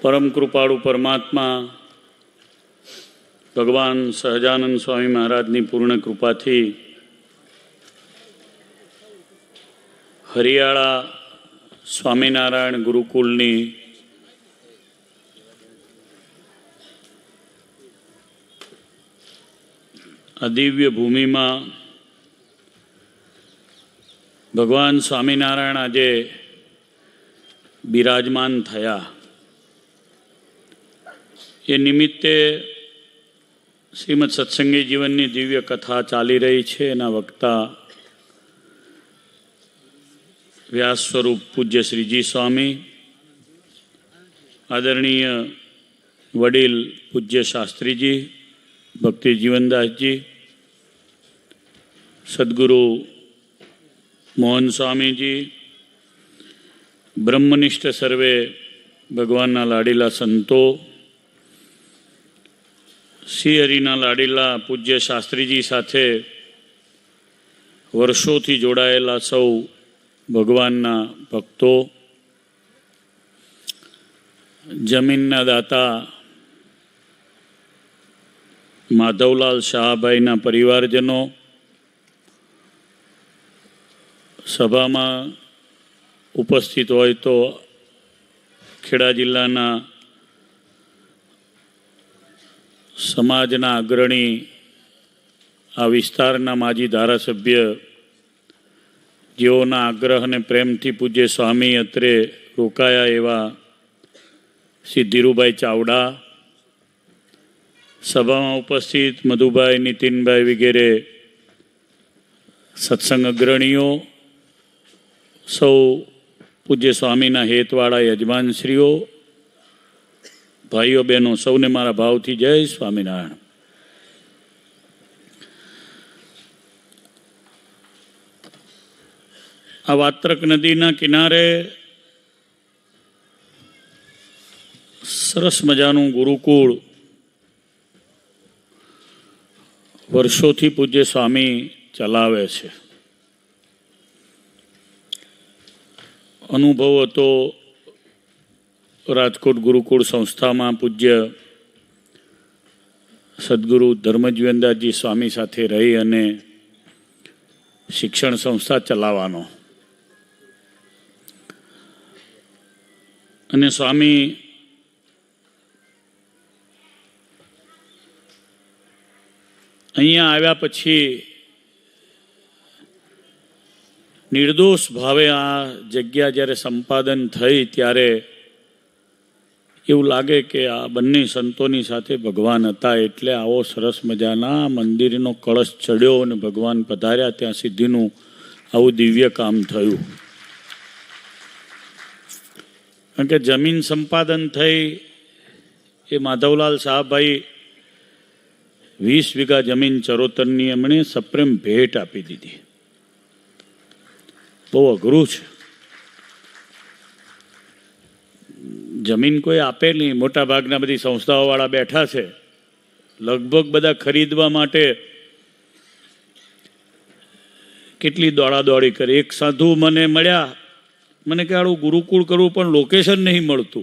परम कृपाळु परमात्मा भगवान सहजानंद स्वामी महाराजनी पूर्ण कृपाथी हरियाळा स्वामीनारायण गुरुकुलनी आ दिव्य भूमि में भगवान स्वामीनारायण आजे बिराजमान थया। ये निमित्ते श्रीमद सत्संगी जीवन की दिव्य कथा चाली रही है। एना वक्ता व्यास स्वरूप पूज्य श्रीजी स्वामी, आदरणीय वडील पूज्य शास्त्रीजी भक्ति जीवनदास जी, सद्गुरु मोहन स्वामी जी, ब्रह्मनिष्ठ सर्वे भगवानना लाडीला संतो, श्री हरिना लाडीला पूज्य शास्त्रीजी साथे वर्षोथी जोड़ायेला सौ भगवानना भक्तो, जमीनना दाता माधवलाल शाहभाईना परिवारजनों, सभा में उपस्थित होय तो खेड़ा जिल्लाना समाजना अग्रणी आ विस्तारना माजी धारासभ्य जेओना आग्रह ने प्रेमथी पूज्य स्वामी अत्रे रोकाया एवा श्री धीरुभाई चावड़ा, सभा में उपस्थित मधुभाई नितिनभाई वगैरे सत्संग अग्रणीओ, सौ पूज्य स्वामीना हेतवाड़ा यजमानश्रीओ, भाईओ बहनों सौने मारा भावथी जय स्वामीनारायण। आ वात्रक नदीना किनारे सरस मजानुं गुरुकुळ वर्षोथी पूज्य स्वामी चलावे छे। अनुभव तो राजकोट गुरुकुल संस्था में पूज्य सद्गुरु धर्मजीवनदास जी स्वामी साथे रही अने शिक्षण संस्था चलावानो अने स्वामी अहींया आव्या पछी निर्दोष भावे आ जग्या ज्यारे संपादन थई त्यारे एवं लगे कि आ बन्ने संतोनी साथे भगवान हता एटले आवो सरस मजाना मंदिरनो कलश चढ़्यो अने भगवान पधार्या त्यां सिद्धिनुं आवुं दिव्य काम थयुं। कारण के जमीन संपादन थई ए माधवलाल साहबभाई 20 वीघा जमीन चरोतरनी एमणे सप्रेम भेट आपी दीधी। बहु अघरू छे, जमीन कोई आपे नहीं। मोटा भागना बधी संस्थाओं वाला बैठा है, लगभग बधा खरीदवा माटे केटली दौड़ा दौड़ी करे। एक साधु मने मळ्या, मने के आड़ू गुरुकुल करूं पण लोकेशन नहीं मळतुं।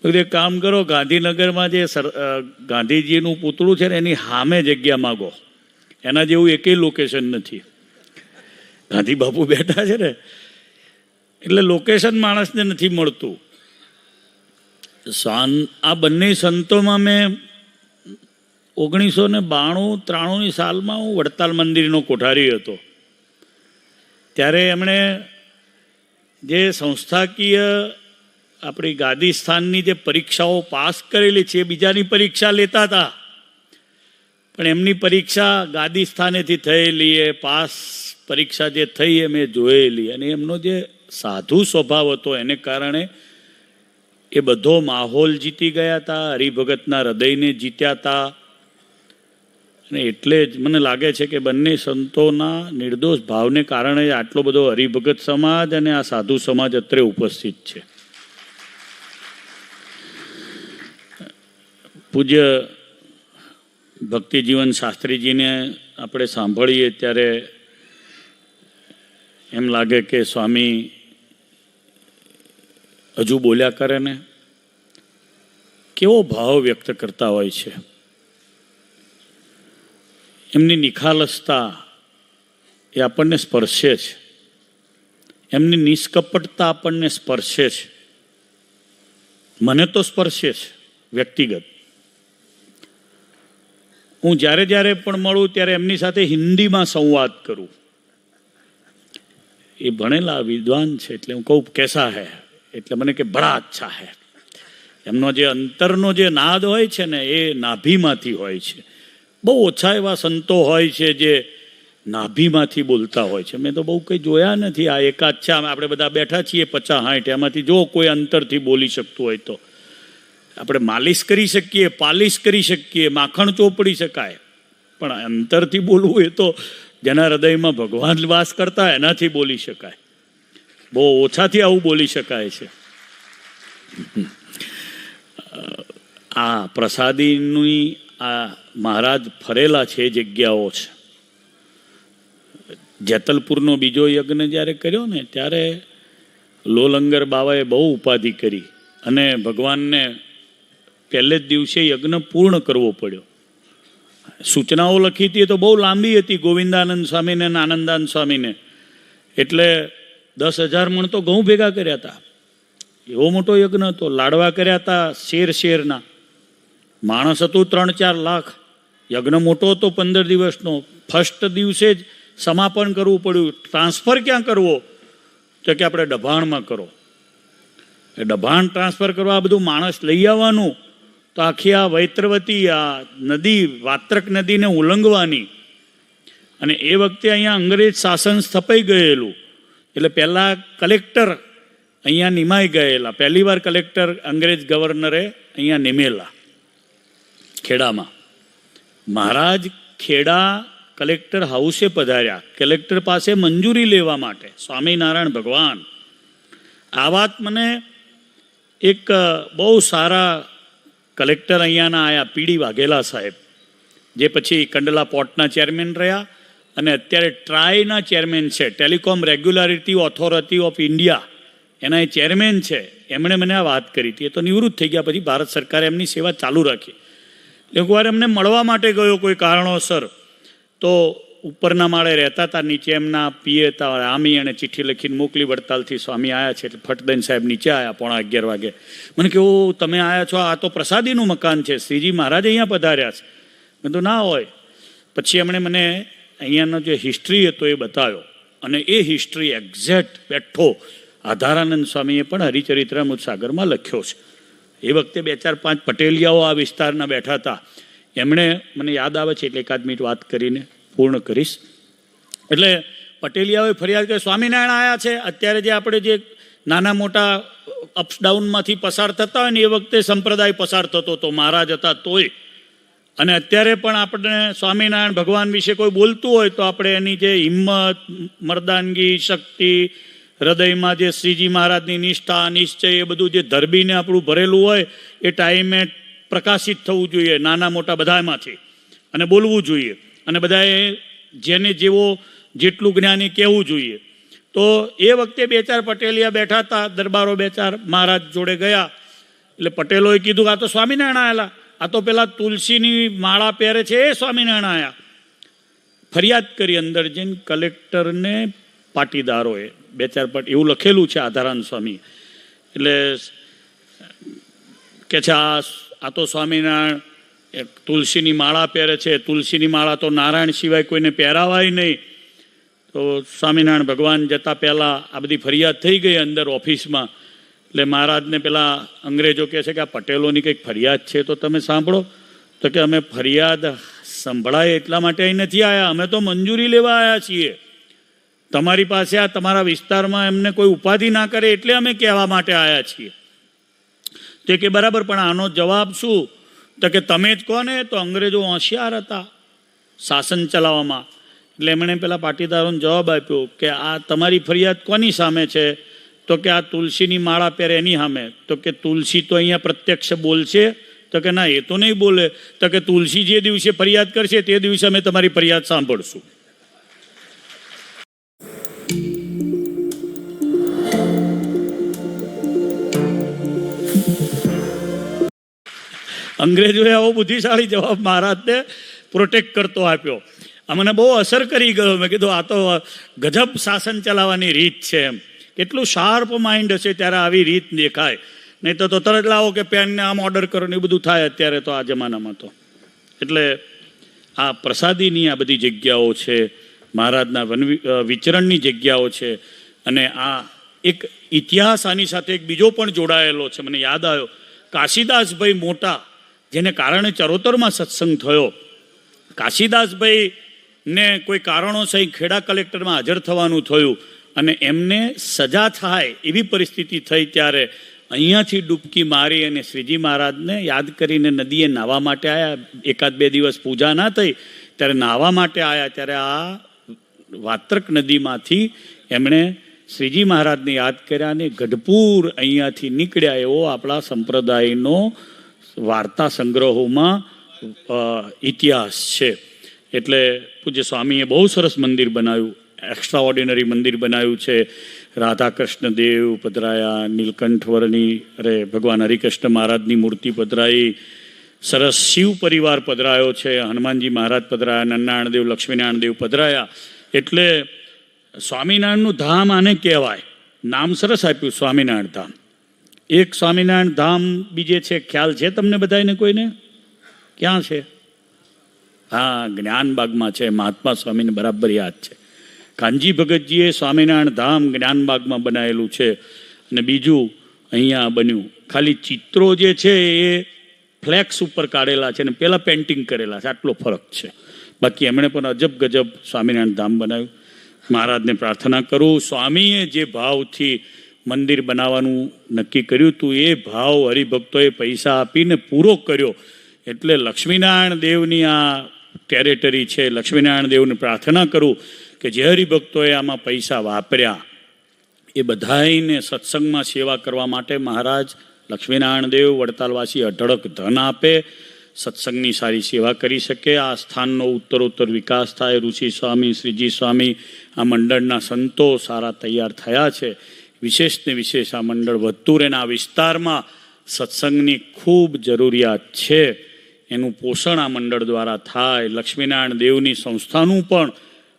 तो एक काम करो, गांधीनगर में जे गांधीजीनुं पूतळुं छे ने एनी सामे जग्या मागो, एना जेवुं एकेय लोकेशन नथी। गांधी बापू बैठा है ने એટલે લોકેશન માણસને નથી મળતું। આ બંને સંતોમાં મેં 1992-93ની સાલમાં હું વડતાલ મંદિરનો કોઠારી હતો, ત્યારે એમણે જે સંસ્થાકીય આપણી ગાદી સ્થાનની જે પરીક્ષાઓ પાસ કરેલી છે એ બીજાની પરીક્ષા લેતા હતા, પણ એમની પરીક્ષા ગાદી સ્થાનેથી થયેલી એ પાસ પરીક્ષા જે થઈ એ મેં જોયેલી, અને એમનો જે साधु स्वभाव હતો એને કારણે એ બધો માહોલ જીતી ગયા હતા, હરિભગતના હૃદયને જીત્યા હતા। અને એટલે જ મને લાગે છે કે બંને સંતોના નિર્દોષ ભાવને કારણે આટલો બધો હરિભગત સમાજ અને આ સાધુ સમાજ અત્રે ઉપસ્થિત છે। પૂજ્ય ભક્તિ જીવન શાસ્ત્રીજીને આપણે સાંભળીએ ત્યારે એમ લાગે કે સ્વામી હજુ બોલ્યા કરે ને કેવો ભાવ વ્યક્ત કરતા હોય છે. એમની નિખાલસતા એ આપણને સ્પર્શે છે. એમની નિષ્કપટતા આપણને સ્પર્શે છે. મને તો સ્પર્શે છે વ્યક્તિગત. હું જ્યારે જ્યારે પણ મળું ત્યારે એમની સાથે હિન્દીમાં સંવાદ કરું. એ ભણેલા વિદ્વાન છે એટલે હું કહું કેસા હે એટલે મને કે બડા અચ્છા હે. એમનો જે અંતરનો જે નાદ હોય છે ને એ નાભીમાંથી હોય છે. બહુ ઓછા એવા સંતો હોય છે જે નાભીમાંથી બોલતા હોય છે. મેં તો બહુ કંઈ જોયા નથી. આ એકાદ છે, આપણે બધા બેઠા છીએ 50-60, એમાંથી જો કોઈ અંતરથી બોલી શકતું હોય તો આપણે માલિશ કરી શકીએ, પાલિશ કરી શકીએ, માખણ ચોપડી શકાય, પણ અંતરથી બોલવું એ તો જેના હૃદયમાં ભગવાન વાસ કરતા એનાથી બોલી શકાય. બહુ ઓછાથી આવું બોલી શકાય છે. આ પ્રસાદીની આ મહારાજ ફરેલા છે એ જગ્યાઓ છે. જેતલપુરનો બીજો યજ્ઞ જ્યારે કર્યો ને ત્યારે લોલંગર બાવાએ બહુ ઉપાધિ કરી અને ભગવાનને પહેલે જ દિવસે યજ્ઞ પૂર્ણ કરવો પડ્યો. સૂચનાઓ લખી હતી એ તો બહુ લાંબી હતી ગોવિંદાનંદ સ્વામીને અને આનંદાનંદ સ્વામીને. એટલે 10,000 મણ તો ઘઉં ભેગા કર્યા હતા. એવો મોટો યજ્ઞ હતો. લાડવા કર્યા હતા શેરના. માણસ હતું 3-4 લાખ. યજ્ઞ મોટો હતો 15 દિવસનો. ફર્સ્ટ દિવસે જ સમાપન કરવું પડ્યું. ટ્રાન્સફર ક્યાં કરવો તો કે આપણે ડભાણમાં કરો. એ ડભાણ ટ્રાન્સફર કરવા આ બધું માણસ લઈ આવવાનું તો આખી આ વૈત્રવતી આ નદી વાત્રક નદીને ઉલ્લંઘવાની. અને એ વખતે અહીંયા અંગ્રેજ શાસન સ્થપાઈ ગયેલું એટલે પહેલાં કલેક્ટર અહીંયા નિમાઈ ગયેલા. પહેલી વાર કલેક્ટર અંગ્રેજ ગવર્નરે અહીંયા નિમેલા ખેડામાં. મહારાજ ખેડા કલેક્ટર હાઉસે પધાર્યા કલેક્ટર પાસે મંજૂરી લેવા માટે. સ્વામિનારાયણ ભગવાન. આ વાત મને એક બહુ સારા કલેક્ટર અહીંયાના આયા પીડી વાઘેલા સાહેબ, જે પછી કંડલા પોર્ટના ચેરમેન રહ્યા અને અત્યારે ટ્રાયના ચેરમેન છે, ટેલિકોમ રેગ્યુલારિટી ઓથોરિટી ઓફ ઇન્ડિયા, એના એ ચેરમેન છે. એમણે મને આ વાત કરી હતી. એ તો નિવૃત્ત થઈ ગયા પછી ભારત સરકારે એમની સેવા ચાલુ રાખી. એકવાર એમને મળવા માટે ગયો કોઈ કારણોસર. તો ઉપરના માળે રહેતા હતા, નીચે એમના પીએ હતા આમી એણે ચિઠ્ઠી લખીને મોકલી વડતાલથી સ્વામી આવ્યા છે. એટલે ફટદન સાહેબ નીચે આવ્યા 11:15 વાગે. મને કહ્યું તમે આવ્યા છો, આ તો પ્રસાદીનું મકાન છે, શ્રીજી મહારાજ અહીંયા પધાર્યા છે. મેં તો ના હોય. પછી એમણે મને અહીંયાનો જે હિસ્ટ્રી હતો એ બતાવ્યો અને એ હિસ્ટ્રી એક્ઝેક્ટ બેઠો આધારાનંદ સ્વામીએ પણ હરિચરિત્રામૃત સાગરમાં લખ્યો છે. એ વખતે 2-4-5 પટેલિયાઓ આ વિસ્તારના બેઠા હતા. એમણે મને યાદ આવે છે એટલે 1 મિનિટ વાત કરીને પૂર્ણ કરીશ. એટલે પટેલિયાઓએ ફરિયાદ કરી સ્વામિનારાયણ આવ્યા છે. અત્યારે જે આપણે જે નાના મોટા અપ્સ ડાઉનમાંથી પસાર થતા હોય ને એ વખતે સંપ્રદાય પસાર થતો હતો, મહારાજ હતા તોય. અને અત્યારે પણ આપણે સ્વામિનારાયણ ભગવાન વિશે કોઈ બોલતું હોય તો આપણે એની જે હિંમત, મર્દાનગી, શક્તિ, હૃદયમાં જે શ્રીજી મહારાજની નિષ્ઠા, નિશ્ચય, એ બધું જે ધરબીને આપણું ભરેલું હોય એ ટાઈમે પ્રકાશિત થવું જોઈએ નાના મોટા બધામાંથી અને બોલવું જોઈએ. અને બધાએ જેને જેવો જેટલું જ્ઞાની કહેવું જોઈએ. તો એ વખતે 2-4 પટેલિયા બેઠા હતા, દરબારો 2-4 મહારાજ જોડે ગયા. એટલે પટેલોએ કીધું આ તો સ્વામિનારાયણ આવેલા, આ તો પેલા તુલસીની માળા પહેરે છે એ સ્વામિનારાયણ આવ્યા. ફરિયાદ કરી અંદર જઈને કલેક્ટરને પાટીદારોએ 2-4 એવું લખેલું છે આધારાનંદ સ્વામી. એટલે કે છે આ તો સ્વામિનારાયણ તુલસીની માળા પહેરે છે, તુલસીની માળા તો નારાયણ સિવાય કોઈને પહેરાવાય નહીં. તો સ્વામિનારાયણ ભગવાન જતાં પહેલાં આ બધી ફરિયાદ થઈ ગઈ અંદર ઓફિસમાં. એટલે મહારાજને પેલા અંગ્રેજો કહે છે કે આ પટેલોની કંઈક ફરિયાદ છે તો તમે સાંભળો. તો કે અમે ફરિયાદ સંભળાય એટલા માટે અહીં નથી આવ્યા, અમે તો મંજૂરી લેવા આવ્યા છીએ. તમારી પાસે આ તમારા વિસ્તારમાં એમને કોઈ ઉપાધિ ના કરે એટલે અમે કહેવા માટે આવ્યા છીએ. તો કે બરાબર, પણ આનો જવાબ શું? તો કે તમે જ કહો ને. તો અંગ્રેજો હોશિયાર હતા શાસન ચલાવવામાં. એટલે એમણે પેલા પાટીદારોને જવાબ આપ્યો કે આ તમારી ફરિયાદ કોની સામે છે? તો કે આ તુલસીની માળા પહેરે એની સામે. તો કે તુલસી તો અહીંયા પ્રત્યક્ષ બોલશે? તો કે ના, એ તો નહીં બોલે. તો કે તુલસી જે દિવસે ફરિયાદ કરશે તે દિવસે અમે તમારી ફરિયાદ સાંભળશું. અંગ્રેજોએ આવો બુદ્ધિશાળી જવાબ મહારાજને પ્રોટેક્ટ કરતો આપ્યો. આ મને બહુ અસર કરી ગયો. મેં કીધું આ તો ગજબ શાસન ચલાવવાની રીત છે એમ. કેટલું શાર્પ માઇન્ડ હશે ત્યારે આવી રીત દેખાય. નહીં તો તરત લાવો કે પેનને આમ ઓર્ડર કરો ને એ બધું થાય અત્યારે તો આ જમાનામાં તો. એટલે આ પ્રસાદીની આ બધી જગ્યાઓ છે, મહારાજના વિચરણની જગ્યાઓ છે. અને આ એક ઇતિહાસ આની સાથે એક બીજો પણ જોડાયેલો છે. મને યાદ આવ્યો, કાશીદાસભાઈ મોટા, જેને કારણે ચરોતરમાં સત્સંગ થયો. કાશીદાસભાઈને કોઈ કારણોસર ખેડા કલેક્ટરમાં હાજર થવાનું થયું અને એમને સજા થાય એવી પરિસ્થિતિ થઈ ત્યારે અહીંયાથી ડૂબકી મારી અને શ્રીજી મહારાજને યાદ કરીને નદીએ નાહવા માટે આવ્યા. 1-2 દિવસ પૂજા ના થઈ ત્યારે નાહવા માટે આવ્યા. ત્યારે આ વાત્રક નદીમાંથી એમણે શ્રીજી મહારાજને યાદ કર્યા અને ગઢપુર અહીંયાથી નીકળ્યા. એવો આપણા સંપ્રદાયનો વાર્તા સંગ્રહોમાં ઇતિહાસ છે. એટલે પૂજ્ય સ્વામીએ બહુ સરસ મંદિર બનાવ્યું, એક્સ્ટ્રા ઓર્ડિનરી મંદિર બનાવ્યું છે. રાધા કૃષ્ણ દેવ પધરાયા, નીલકંઠવરની ભગવાન હરિકૃષ્ણ મહારાજની મૂર્તિ પધરાઈ, સરસ શિવ પરિવાર પધરાયો છે, હનુમાનજી મહારાજ પધરાયા, નરનારાયણ દેવ, લક્ષ્મીનારાયણ દેવ પધરાયા. એટલે સ્વામિનારાયણનું ધામ આને કહેવાય. નામ સરસ આપ્યું સ્વામિનારાયણ ધામ. એક સ્વામિનારાયણ ધામ બીજે છે, ખ્યાલ છે તમને બધાને? કોઈને ક્યાં છે? હા, જ્ઞાનબાગમાં છે. મહાત્મા સ્વામીને બરાબર યાદ છે. કાનજી ભગતજીએ સ્વામિનારાયણ ધામ જ્ઞાનબાગમાં બનાવેલું છે. અને બીજું અહીંયા બન્યું. ખાલી ચિત્રો જે છે એ ફ્લેક્સ ઉપર કાઢેલા છે ને પેલા પેન્ટિંગ કરેલા છે, આટલો ફરક છે. બાકી એમણે પણ અજબ ગજબ સ્વામિનારાયણ ધામ બનાવ્યું. મહારાજને પ્રાર્થના કરું, સ્વામીએ જે ભાવથી મંદિર બનાવવાનું નક્કી કર્યું હતું એ ભાવ હરિભક્તોએ પૈસા આપીને પૂરો કર્યો. એટલે લક્ષ્મીનારાયણ દેવની આ ટેરેટરી છે. લક્ષ્મીનારાયણ દેવને પ્રાર્થના કરું કે જે હરિભક્તોએ આમાં પૈસા વાપર્યા એ બધાઈને સત્સંગમાં સેવા કરવા માટે મહારાજ લક્ષ્મીનારાયણ દેવ વડતાલવાસી અઢળક ધન આપે, સત્સંગની સારી સેવા કરી શકે, આ સ્થાનનો ઉત્તરોત્તર વિકાસ થાય. ઋષિ સ્વામી, શ્રીજી સ્વામી, આ મંડળના સંતો સારા તૈયાર થયા છે. વિશેષને વિશેષ આ મંડળ વધતું રહે. આ વિસ્તારમાં સત્સંગની ખૂબ જરૂરિયાત છે. એનું પોષણ આ મંડળ દ્વારા થાય. લક્ષ્મીનારાયણ દેવની સંસ્થાનું પણ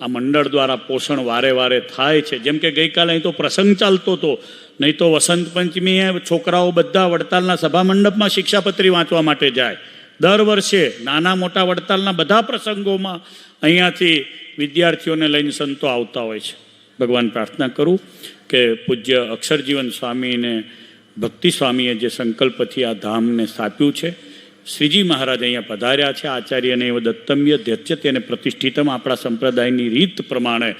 આ મંડળ દ્વારા પોષણ વારે વારે થાય છે. જેમ કે ગઈકાલે અહીં તો પ્રસંગ ચાલતો હતો, નહીં તો વસંત પંચમીએ છોકરાઓ બધા વડતાલના સભા મંડપમાં શિક્ષાપત્રી વાંચવા માટે જાય. દર વર્ષે નાના મોટા વડતાલના બધા પ્રસંગોમાં અહીંયાથી વિદ્યાર્થીઓને લઈને સંતો આવતા હોય છે. ભગવાન પ્રાર્થના કરું કે પૂજ્ય અક્ષરજીવન સ્વામીને ભક્તિ સ્વામીએ જે સંકલ્પથી આ ધામને સ્થાપ્યું છે, શ્રીજી મહારાજ અહીંયા પધાર્યા છે, આચાર્યને એવ દત્તમ્ય ધ્યચ્યતે અને પ્રતિષ્ઠિતમ, આપણા સંપ્રદાયની રીત પ્રમાણે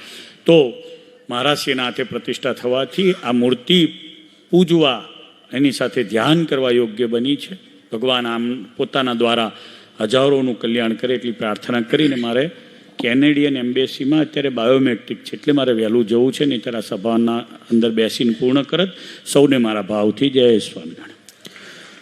તો મહારાજશ્રીના હાથે પ્રતિષ્ઠા થવાથી આ મૂર્તિ પૂજવા, એની સાથે ધ્યાન કરવા યોગ્ય બની છે. ભગવાન આમ પોતાના દ્વારા હજારોનું કલ્યાણ કરે એટલી પ્રાર્થના કરીને મારે કેનેડિયન એમ્બેસીમાં અત્યારે બાયોમેટ્રિક છે એટલે મારે વહેલું જવું છે. નહીં ત્યારે સભાના અંદર બેસીને પૂર્ણ કરત. સૌને મારા ભાવથી જય સ્વામિનારાયણ.